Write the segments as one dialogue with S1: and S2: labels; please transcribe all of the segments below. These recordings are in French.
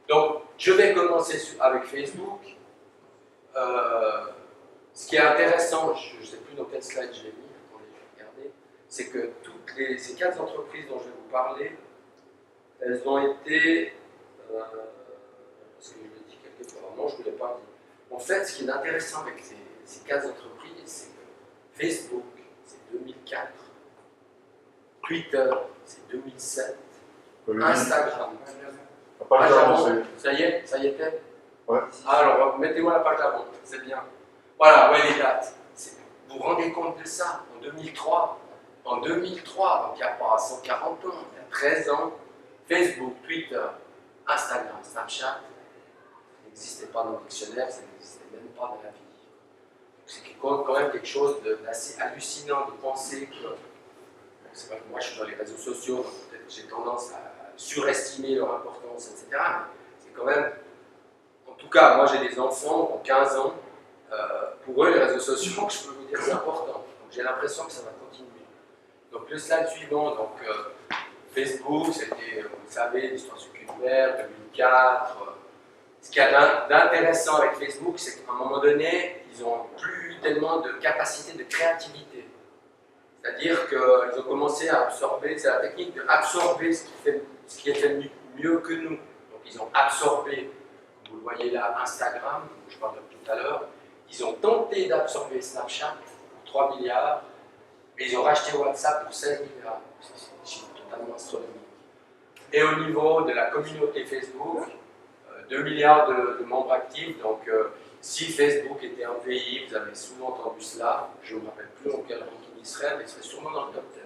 S1: Donc, je vais commencer avec Facebook. Ce qui est intéressant, je ne sais plus dans quel slide j'ai mis, attendez, je vais regarder, c'est que ces 4 entreprises dont je vais vous parler, elles ont été, est-ce que je l'ai dit quelque part? Non, je ne vous l'ai pas dit. En fait, ce qui est intéressant avec ces 4 entreprises, c'est que Facebook, c'est 2004, Twitter, c'est 2007, Instagram.
S2: La page d'avant,
S1: ça y est, Ted?
S2: Ouais.
S1: Alors, mettez-moi la page d'avant, c'est bien. Voilà, ouais, les dates. Vous vous rendez compte de ça? En 2003, donc il n'y a pas 140 ans, il y a 13 ans, Facebook, Twitter, Instagram, Snapchat, ça n'existait pas dans le dictionnaire, ça n'existait même pas dans la vie. C'est quand même quelque chose d'assez hallucinant de penser que. C'est vrai que moi je suis dans les réseaux sociaux, donc peut-être que j'ai tendance à surestimer leur importance, etc. Mais c'est quand même. En tout cas, moi j'ai des enfants ont 15 ans. Pour eux, les réseaux sociaux, je peux vous dire, c'est important. Donc j'ai l'impression que ça va continuer. Donc le slide suivant, donc Facebook, c'était, vous savez, l'histoire circulaire, 2004. Ce qu'il y a d'intéressant avec Facebook, c'est qu'à un moment donné, ils n'ont plus tellement de capacité de créativité. C'est-à-dire qu'ils ont commencé à absorber, c'est la technique d'absorber ce qui est fait mieux que nous. Donc ils ont absorbé, vous le voyez là, Instagram, dont je parlais tout à l'heure. Ils ont tenté d'absorber Snapchat pour 3 milliards, mais ils ont racheté WhatsApp pour 16 milliards. C'est des chiffres totalement astronomiques. Et au niveau de la communauté Facebook, 2 milliards de membres actifs. Donc, si Facebook était un pays, vous avez souvent entendu cela, je ne me rappelle plus en quel ranking il serait, mais il serait sûrement dans le top 10.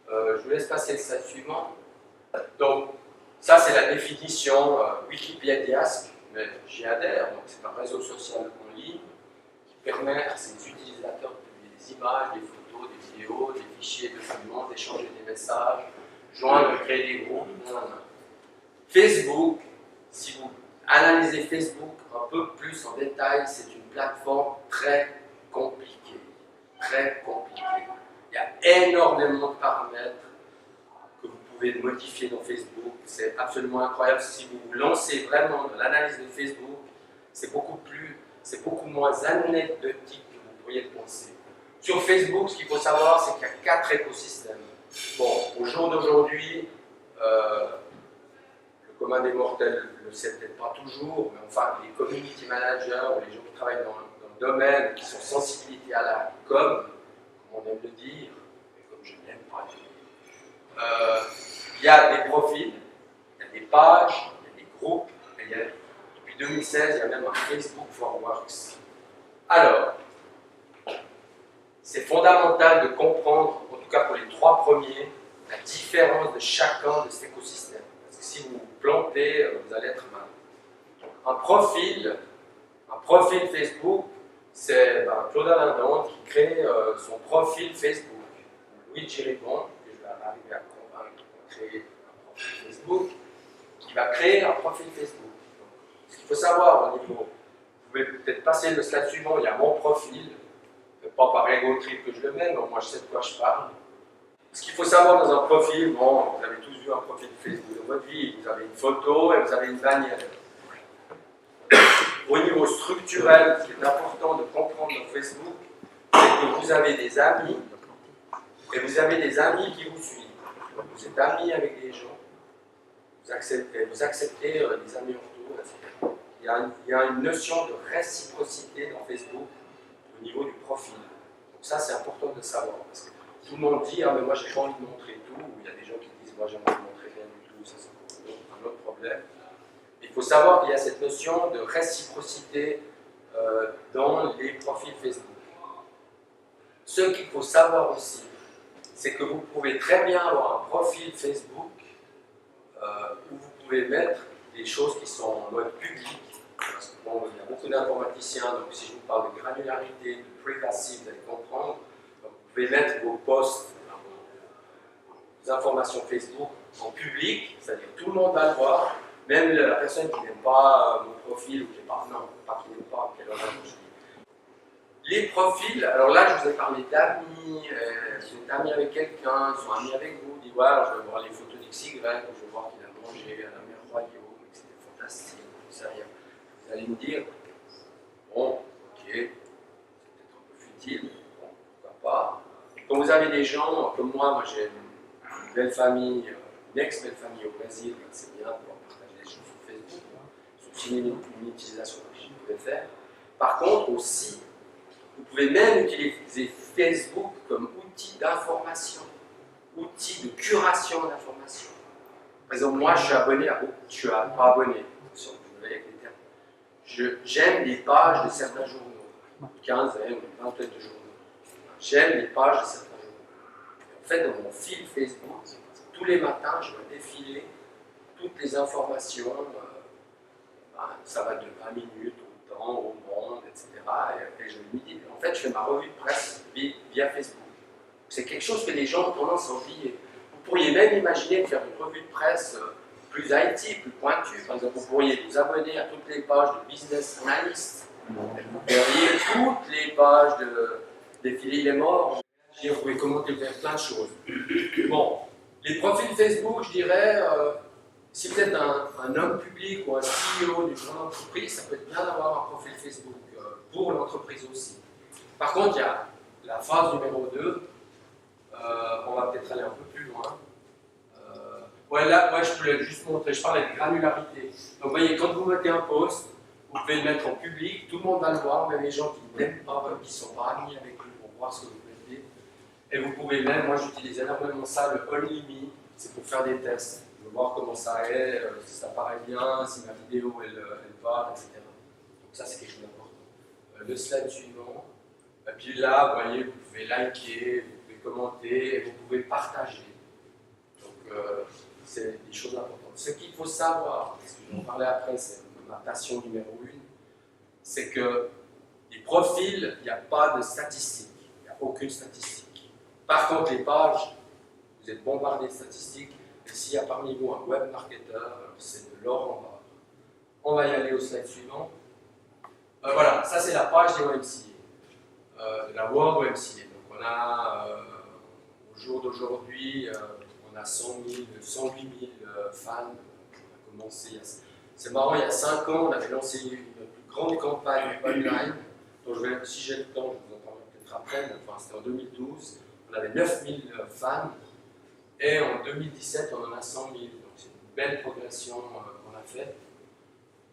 S1: Je vous laisse passer le slide suivant. Donc, ça, c'est la définition Wikipédiasque, mais j'y adhère. Donc, c'est un réseau social en ligne qui permet à ses utilisateurs de publier des images, des photos, des vidéos, des fichiers, des documents, d'échanger des messages, joindre, créer des groupes. Facebook, si vous analysez Facebook un peu plus en détail, c'est une plateforme très compliquée. Très compliquée. Il y a énormément de paramètres que vous pouvez modifier dans Facebook. C'est absolument incroyable. Si vous vous lancez vraiment dans l'analyse de Facebook, c'est beaucoup moins anecdotique que vous pourriez le penser. Sur Facebook, ce qu'il faut savoir, c'est qu'il y a 4 écosystèmes. Bon, au jour d'aujourd'hui, le commun des mortels ne le sait peut-être pas toujours, mais enfin, les community managers ou les gens qui travaillent dans le domaine, qui sont sensibilisés à la com, comme on aime le dire, et comme je n'aime pas le dire, il y a des profils, il y a des pages, il y a des groupes, et depuis 2016, il y a même un Facebook for Works. Alors, c'est fondamental de comprendre, en tout cas pour les 3 premiers, la différence de chacun de ces écosystèmes. Parce que si vous vous plantez, vous allez être mal. Un profil Facebook, c'est Claude Alindon qui crée son profil Facebook. Louis Giribon, que je vais arriver à convaincre de créer un profil Facebook, qui va créer un profil Facebook. Donc, ce qu'il faut savoir au niveau, vous pouvez peut-être passer le slide suivant, il y a mon profil, pas par ego trip que je le mets, mais moi je sais de quoi je parle. Ce qu'il faut savoir dans un profil, bon, vous avez tous vu un profil Facebook dans votre vie, vous avez une photo et vous avez une bannière. Au niveau structurel, ce qui est important de comprendre dans Facebook, c'est que vous avez des amis et vous avez des amis qui vous suivent. Vous êtes amis avec des gens, vous acceptez des amis en retour, etc. Il y a une notion de réciprocité dans Facebook au niveau du profil. Donc ça, c'est important de savoir. Parce que tout le monde dit, ah mais moi j'ai pas envie de montrer tout, ou il y a des gens qui disent, moi j'ai envie de montrer rien du tout, ça c'est un autre problème. Il faut savoir qu'il y a cette notion de réciprocité dans les profils Facebook. Ce qu'il faut savoir aussi, c'est que vous pouvez très bien avoir un profil Facebook où vous pouvez mettre des choses qui sont en mode public. Parce que bon, il y a beaucoup d'informaticiens, donc si je vous parle de granularité, de privacy, vous allez comprendre. Donc, vous pouvez mettre vos posts, vos informations Facebook en public, c'est-à-dire tout le monde va le voir, même la personne qui n'aime pas mon profil ou qui n'est pas, non, pas qui n'aime pas, qui est dans la bouche. Les profils, alors là je vous ai parlé d'amis, vous êtes amis avec quelqu'un, ils sont amis avec vous, dit ouais, alors je vais voir les photos d'XY, ou je vais voir qu'il a mangé à la mer Royaume, etc. fantastique, je sais rien. Vous allez me dire, bon, ok, c'est peut-être un peu futile, bon, pourquoi pas. Quand vous avez des gens comme moi j'ai une belle famille, une ex-belle famille au Brésil, c'est bien de pouvoir partager des choses sur Facebook. C'est aussi une utilisation que je pouvais faire. Par contre, aussi, vous pouvez même utiliser Facebook comme outil d'information, outil de curation d'information. Par exemple, moi, je suis abonné à beaucoup, je suis pas abonné, attention, je vais avec les termes. J'aime les pages de certains journaux, une quinzaine, une vingtaine de journaux. J'aime les pages de certains journaux. Et en fait, dans mon fil Facebook, tous les matins, je vais défiler toutes les informations. Ça va de 20 minutes au temps, au monde, etc. Et je me dis, en fait, je fais ma revue de presse via Facebook. C'est quelque chose que les gens ont tendance à oublier. Vous pourriez même imaginer de faire une revue de presse plus IT, plus pointue. Par exemple, vous pourriez vous abonner à toutes les pages de Business Analyst. Vous verriez toutes les pages de Défiler les morts. Vous pouvez commenter plein de choses. Bon, les profils Facebook, je dirais, si vous êtes un homme public ou un CEO d'une grande entreprise, ça peut être bien d'avoir un profil Facebook pour l'entreprise aussi. Par contre, il y a la phase numéro 2. On va peut-être aller un peu plus loin. Je voulais juste montrer, je parlais de granularité. Donc, vous voyez, quand vous mettez un post, vous pouvez le mettre en public, tout le monde va le voir, même les gens qui n'aiment pas, qui ne sont pas amis avec lui pour voir ce que vous mettez. Et vous pouvez même, moi j'utilise énormément ça, le on me, c'est pour faire des tests. Je veux voir comment ça est, si ça paraît bien, si ma vidéo elle va, etc. Donc ça c'est quelque chose d'important. Le slide suivant. Et puis là, vous voyez, vous pouvez liker, vous pouvez commenter, et vous pouvez partager. Donc c'est des choses importantes. Ce qu'il faut savoir, parce que je vais en parler après, c'est ma passion numéro 1, c'est que les profils, il n'y a pas de statistiques, il n'y a aucune statistique. Par contre, les pages, vous êtes bombardés de statistiques, et s'il y a parmi vous un web marketeur, c'est de l'or en barre. On va y aller au slide suivant. Voilà, ça c'est la page des YMCA, de la World YMCA. Donc on a, au jour d'aujourd'hui, on a 108 000 fans. On a commencé, c'est marrant, il y a 5 ans, on avait lancé une plus grande campagne online, dont si j'ai le temps, je vous en parlerai peut-être après, mais enfin, c'était en 2012. On avait 9 000 fans, et en 2017, on en a 100 000. Donc c'est une belle progression qu'on a faite.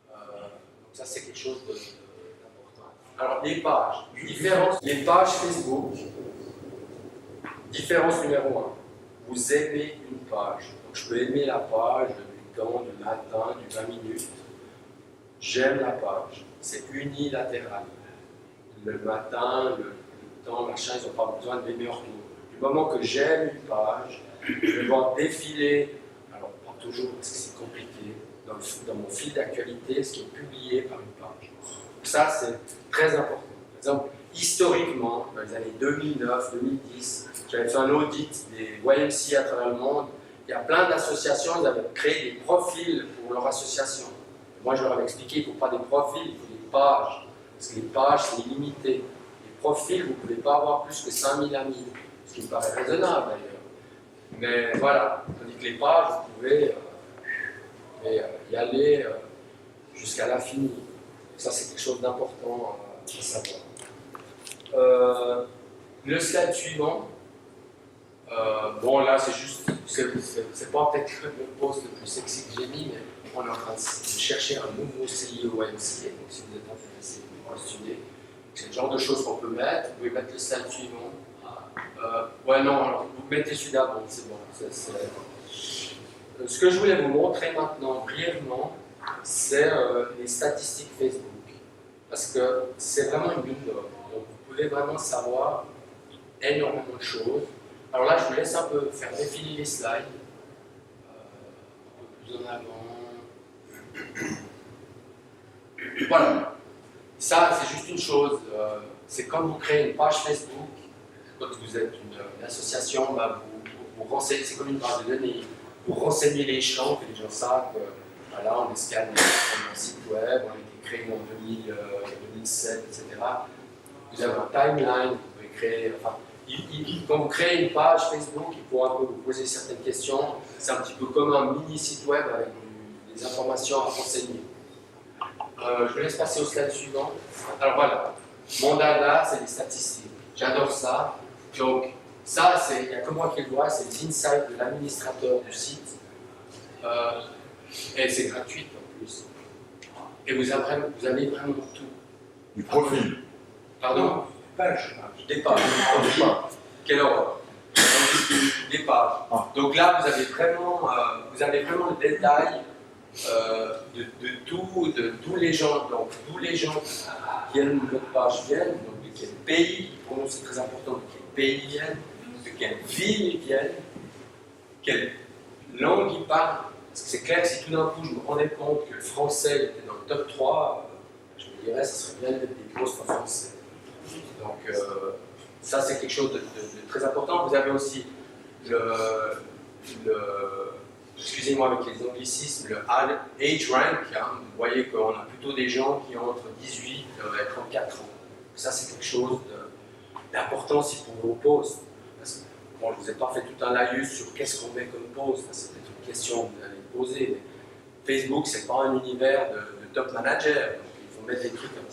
S1: Donc ça, c'est quelque chose d'important. Alors, les pages. Les pages Facebook. Différence numéro 1. Vous aimez une page. Donc je peux aimer la page du temps, du matin, du 20 minutes. J'aime la page. C'est unilatéral. Le matin, le temps, machin, ils n'ont pas besoin de m'aimer en retour. Du moment que j'aime une page, je vais voir défiler, alors pas toujours parce que c'est compliqué, dans mon fil d'actualité, ce qui est publié par une page. Donc ça, c'est très important. Par exemple, historiquement, dans les années 2009, 2010, j'avais fait un audit des YMCA à travers le monde. Il y a plein d'associations, ils avaient créé des profils pour leur association. Moi, je leur avais expliqué qu'il ne faut pas des profils, il faut des pages. Parce que les pages, c'est limité. Les profils, vous ne pouvez pas avoir plus que 5000 amis. Ce qui me paraît raisonnable d'ailleurs. Mais voilà, tandis que les pages, vous pouvez y aller jusqu'à l'infini. Ça, c'est quelque chose d'important à savoir. Le slide suivant. Bon, là, c'est juste, c'est pas peut-être le post le plus sexy que j'ai mis, mais on est en train de chercher un nouveau CEO YMCA. Donc, si vous êtes intéressé, vous pouvez postuler. C'est le genre de choses qu'on peut mettre. Vous pouvez mettre le slide suivant. Ouais, non, alors vous mettez celui d'avant, c'est bon. Ce que je voulais vous montrer maintenant, brièvement, c'est les statistiques Facebook. Parce que c'est vraiment une mine d'or. Donc vous pouvez vraiment savoir énormément de choses. Alors là, je vous laisse un peu faire défiler les slides. Un peu plus en avant. Voilà. Ça, c'est juste une chose. C'est quand vous créez une page Facebook, quand vous êtes une association, bah, vous renseignez, c'est comme une base de données. Vous renseignez les champs, que les gens savent que voilà, on est scanné sur un site web, on a été créé en 2007, etc. Vous avez un timeline, vous pouvez créer. Enfin, quand vous créez une page Facebook, il faut un peu vous poser certaines questions. C'est un petit peu comme un mini site web avec des informations à renseigner. Je vous laisse passer au slide suivant. Alors voilà, mon dada, c'est les statistiques. J'adore ça. Donc, ça, il n'y a que moi qui le vois, c'est les insights de l'administrateur du site. Et c'est gratuit en plus. Et vous avez vraiment tout.
S2: Du profil.
S1: Pardon? Des pages. Quelle horreur. Des pages. Donc là, vous avez vraiment le détail de tous les gens. Donc, tous les gens qui viennent de votre page viennent. Donc, de quel pays, pour nous c'est très important, de quel pays ils viennent, de quelle ville ils viennent, quelle langue ils parlent. Parce que c'est clair que si tout d'un coup je me rendais compte que le français était dans le top 3, je me dirais que ce serait bien d'être des postes en français. Donc ça c'est quelque chose de très important. Vous avez aussi excusez-moi avec les anglicismes, le age rank. Hein. Vous voyez qu'on a plutôt des gens qui ont entre 18 et 34 ans. Ça c'est quelque chose d'important aussi pour vos postes. Parce que, bon, je ne vous ai pas fait tout un laïus sur qu'est-ce qu'on met comme poste. C'est peut-être une question que vous allez poser. Mais Facebook, c'est pas un univers de top manager. Donc, il faut mettre des trucs un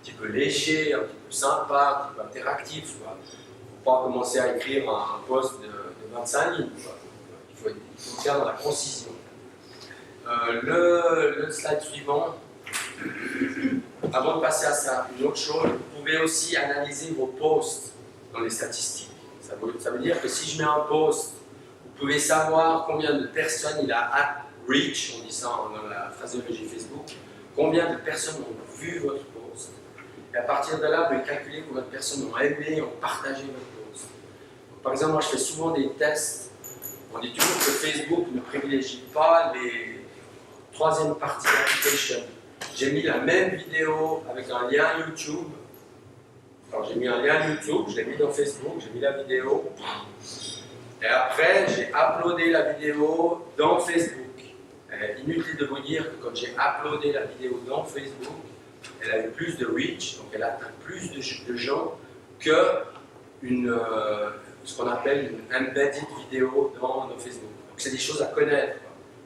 S1: petit peu légers, un petit peu sympas, un petit peu interactifs. Il ne faut pas commencer à écrire un poste de 25 lignes. Il faut faire dans la concision. Le slide suivant. Avant de passer à ça, une autre chose, vous pouvez aussi analyser vos posts dans les statistiques. Ça veut dire que si je mets un post, vous pouvez savoir combien de personnes il a reach, on dit ça dans la phraseologie Facebook, combien de personnes ont vu votre post. Et à partir de là, vous pouvez calculer combien de personnes ont aimé, ont partagé votre post. Donc, par exemple, moi je fais souvent des tests. On dit toujours que Facebook ne privilégie pas les troisième partie application. J'ai mis la même vidéo avec un lien YouTube. Alors j'ai mis un lien YouTube, je l'ai mis dans Facebook, j'ai mis la vidéo. Et après, j'ai uploadé la vidéo dans Facebook. Inutile de vous dire que quand j'ai uploadé la vidéo dans Facebook, elle a eu plus de reach, donc elle atteint plus de gens que ce qu'on appelle une embedded vidéo dans Facebook. Donc c'est des choses à connaître.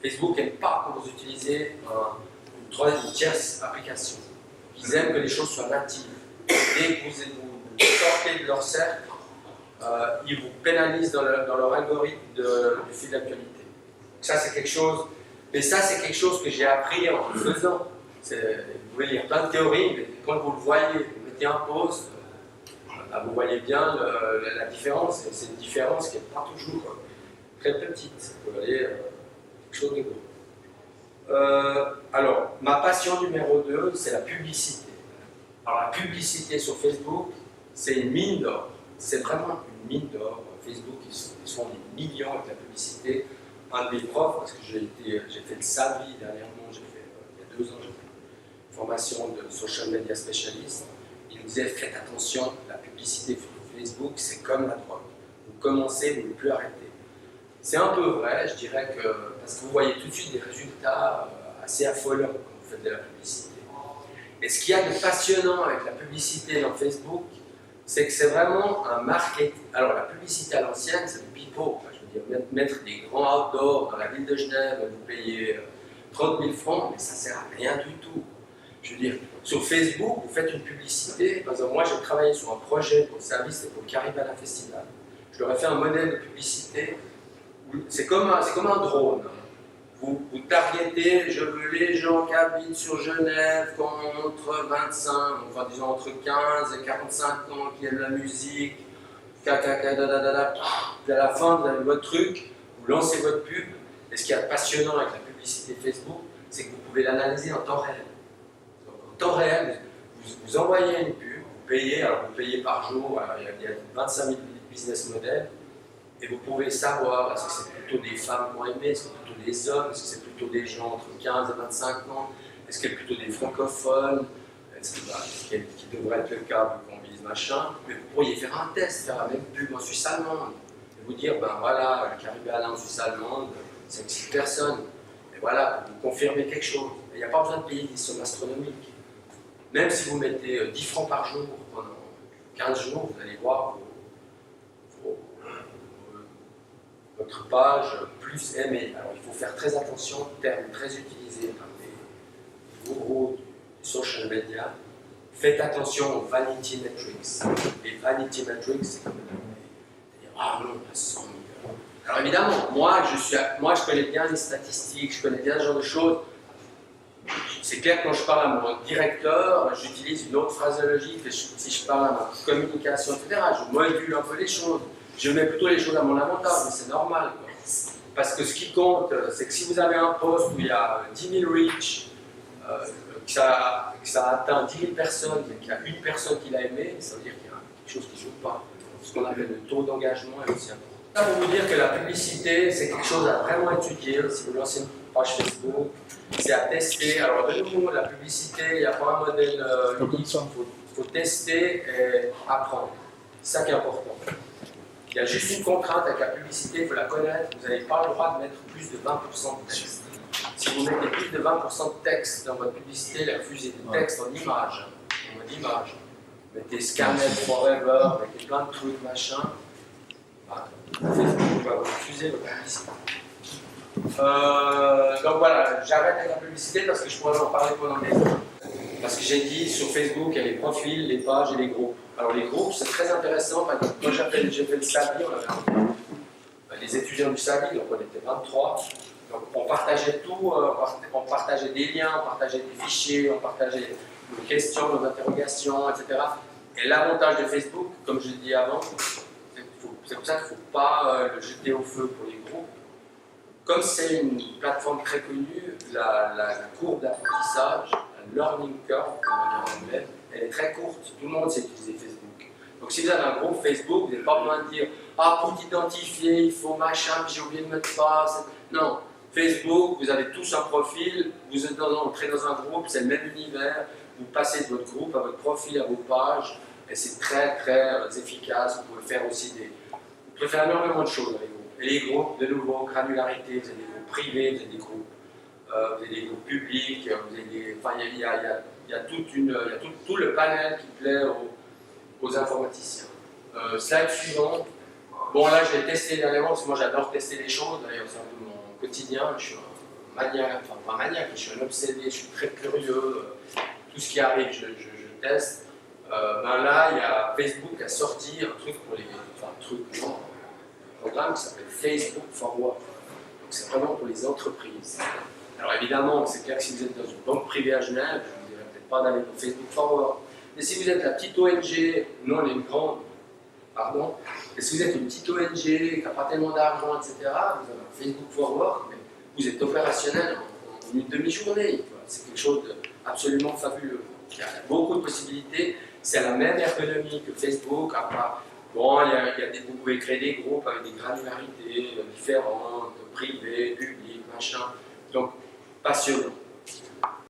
S1: Facebook n'aime pas quand vous utilisez une tierce application. Ils aiment que les choses soient natives. Dès que vous sortez de leur cercle, ils vous pénalisent dans leur algorithme du fil d'actualité. Ça, c'est quelque chose. Mais ça, c'est quelque chose que j'ai appris en le faisant. Vous pouvez lire plein de théories, mais quand vous le voyez, vous mettez un post, vous voyez bien la différence. C'est une différence qui n'est pas toujours très petite. Vous voyez, quelque chose de gros. Alors, ma passion numéro 2, c'est la publicité. Alors, la publicité sur Facebook, c'est une mine d'or. C'est vraiment une mine d'or. Facebook, ils font des millions avec la publicité. Un de mes profs, parce que j'ai fait le SAVI dernièrement, il y a 2 ans, j'ai fait une formation de social media spécialiste. Il nous disait, faites attention, la publicité sur Facebook, c'est comme la drogue. Vous commencez, vous ne pouvez plus arrêter. C'est un peu vrai, je dirais que, parce que vous voyez tout de suite des résultats assez affolants quand vous faites de la publicité. Et ce qu'il y a de passionnant avec la publicité dans Facebook, c'est que c'est vraiment un marketing. Alors la publicité à l'ancienne, c'est du pipeau. Je veux dire, mettre des grands outdoors dans la ville de Genève, vous payez 30 000 francs, mais ça ne sert à rien du tout. Je veux dire, sur Facebook, vous faites une publicité. Par exemple, moi j'ai travaillé sur un projet pour le service et pour le Caribana Festival. Je leur ai fait un modèle de publicité. C'est comme un drone. Vous targetez, je veux les gens qui habitent sur Genève, qui ont entre 25, enfin disons entre 15 et 45 ans, qui aiment la musique, à la fin, vous avez votre truc, vous lancez votre pub, et ce qui est passionnant avec la publicité Facebook, c'est que vous pouvez l'analyser en temps réel. Donc, en temps réel, vous envoyez une pub, vous payez, alors vous payez par jour, il y a 25 000 business models, et vous pouvez savoir, est-ce que c'est plutôt des femmes qui ont aimé, est-ce que c'est plutôt des hommes, est-ce que c'est plutôt des gens entre 15 et 25 ans, est-ce qu'il y a plutôt des francophones, ce qui devrait être le cas vu qu'on vise machin, mais vous pourriez faire un test, faire la même pub en Suisse allemande, et vous dire, ben voilà, le Caribana en Suisse allemande, c'est 6 personnes, et voilà, vous confirmez quelque chose. Il n'y a pas besoin de payer des sommes astronomiques. Même si vous mettez 10 francs par jour pendant 15 jours, vous allez voir votre page plus aimée. Alors il faut faire très attention, terme très utilisé par les gourous du social media. Faites attention aux vanity metrics. Les vanity metrics, c'est comme ah non, 100 000. Alors évidemment, moi je connais bien les statistiques, je connais bien ce genre de choses. C'est clair que quand je parle à mon directeur, j'utilise une autre phraseologie que si je parle à ma communication, etc. Je module un peu les choses. Je mets plutôt les choses à mon avantage, mais c'est normal, quoi. Parce que ce qui compte, c'est que si vous avez un post où il y a 10 000 reach, que ça a atteint 10 000 personnes, mais qu'il y a une personne qui l'a aimé, ça veut dire qu'il y a quelque chose qui ne joue pas. Ce qu'on appelle le taux d'engagement est aussi important. Ça pour vous dire que la publicité, c'est quelque chose à vraiment étudier. Si vous lancez une page Facebook, c'est à tester. Alors de nouveau, la publicité, il n'y a pas un modèle unique. Il faut tester et apprendre. C'est ça qui est important. Il y a juste une contrainte avec la publicité, il faut la connaître. Vous n'avez pas le droit de mettre plus de 20% de texte. Si vous mettez plus de 20% de texte dans votre publicité, refusez des textes en images. En mode image. Mettez Scannet Forever, mettez plein de trucs, machin. Facebook va vous refuser votre publicité. Donc voilà, j'arrête avec la publicité parce que je pourrais en parler pendant des heures. Parce que j'ai dit sur Facebook, il y a les profils, les pages et les groupes. Alors les groupes, c'est très intéressant. Par exemple, moi j'ai fait le SABI, les étudiants du SABI, donc on était 23. Donc on partageait tout, on partageait des liens, on partageait des fichiers, on partageait nos questions, nos interrogations, etc. Et l'avantage de Facebook, comme je l'ai dit avant, c'est pour ça qu'il ne faut pas le jeter au feu pour les groupes. Comme c'est une plateforme très connue, la courbe d'apprentissage, la learning curve, comme on dit en anglais, elle est très courte. Tout le monde sait utiliser Facebook. Donc si vous avez un groupe Facebook, vous n'avez pas besoin de dire « Ah, pour t'identifier, il faut machin, j'ai oublié de mettre passe. » Non, Facebook, vous avez tous un profil, vous êtes entré dans un groupe, c'est le même univers, vous passez de votre groupe à votre profil, à vos pages, et c'est très très efficace. Vous pouvez faire aussi vous pouvez faire énormément de choses avec vous. Et les groupes, de nouveau, granularité, vous avez des groupes privés, vous avez des groupes publics, vous avez il y a tout le panel qui plaît aux informaticiens. Slide suivant. Bon là je l'ai testé dernièrement parce que moi j'adore tester les choses, d'ailleurs c'est un peu mon quotidien, je suis un maniaque, enfin pas maniaque, je suis un obsédé, je suis très curieux, tout ce qui arrive je teste. Là il y a Facebook a sorti un truc pour les. Un programme qui s'appelle Facebook for Work. Donc c'est vraiment pour les entreprises. Alors évidemment, c'est clair que si vous êtes dans une banque privée à Genève, je ne vous dirais peut-être pas d'aller pour Facebook for Work. Mais si vous êtes la petite ONG, nous on est une grande, pardon, et si vous êtes une petite ONG qui n'a pas tellement d'argent, etc., vous avez un Facebook for Work, mais vous êtes opérationnel en une demi-journée. C'est quelque chose d'absolument fabuleux. Il y a beaucoup de possibilités. C'est la même ergonomie que Facebook, à part. Bon, vous pouvez créer des groupes avec des granularités différentes, privées, publiques, machin. Donc, passionnant.